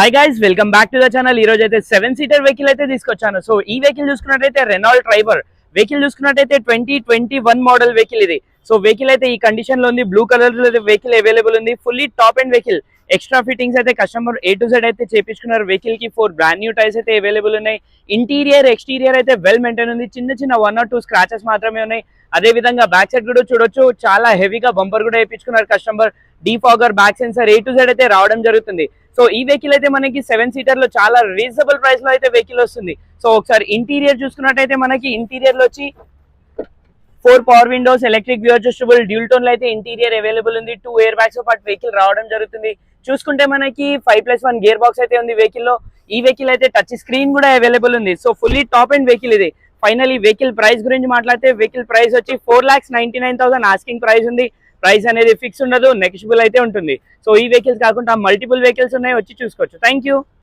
Hi guys, welcome back to the channel. ఈ రోజు అయితే 7 సీటర్ వెహికల్ అయితే తీసుకొచ్చాను. సో ఈ వెహికల్ చూసుకున్నట్టయితే రెనాల్ట్ ట్రైబర్ వెహికల్ చూసుకున్నట్టయితే 2021 మోడల్ వెహికల్ ఇది. సో వెహికల్ అయితే ఈ కండిషన్ లో ఉంది. బ్లూ కలర్ లో వెహికల్ అవైలబుల్ ఉంది. Fully top and vehicle. Extra fittings అయితే కస్టమర్ A to Z అయితే చేపించుకున్నారు. వెహికల్ కి 4 బ్రాండ్ న్యూ టైర్స్ అయితే అవైలబుల్ ఉన్నాయి. ఇంటీరియర్ ఎక్స్టీరియర్ అయితే వెల్ మెయింటైన్ ఉంది. చిన్న చిన్న 1 or 2 స్క్రాచెస్ మాత్రమే ఉన్నాయి. అదే విధంగా బ్యాక్ సైడ్ కూడా చూడొచ్చు, చాలా హెవీగా బంపర్ కూడా వేయించుకున్నారు customer. Defogger, back sensor A to Z అయితే రావడం జరుగుతుంది. సో ఈ వెహికల్ అయితే మనకి 7 సీటర్ లో చాలా రీజనబుల్ ప్రైస్ లో అయితే వెహికల్ వస్తుంది. సో ఒకసారి ఇంటీరియర్ చూసుకున్నట్టయితే మనకి ఇంటీరియర్ లో వచ్చి 4 power Windows, electric view adjustable, dual tone లో అయితే ఇంటీరియర్ అవైలబుల్ ఉంది. 2 ఎయిర్ బ్యాగ్స్ తో పాటు వెహికల్ రావడం జరుగుతుంది. చూసుకుంటే మనకి 5+1 గేర్ బాక్స్ అయితే ఉంది వెహికల్ లో. ఈ వెహికల్ అయితే టచ్ స్క్రీన్ కూడా అవైలబుల్ ఉంది. So fully top and vehicle ఇది. ఫైనల్లీ వెహికల్ ప్రైస్ గురించి మాట్లాడితే వెహికల్ ప్రైస్ వచ్చి 4,99,000 ఆస్కింగ్ ప్రైస్ ఉంది. ప్రైస్ అనేది ఫిక్స్ ఉండదు, నెగోషియబుల్ అయితే ఉంటుంది. సో ఈ వెహికల్స్ కాకుండా మల్టిపుల్ వెహికల్స్ ఉన్నాయి, వచ్చి చూసుకోవచ్చు. Thank you.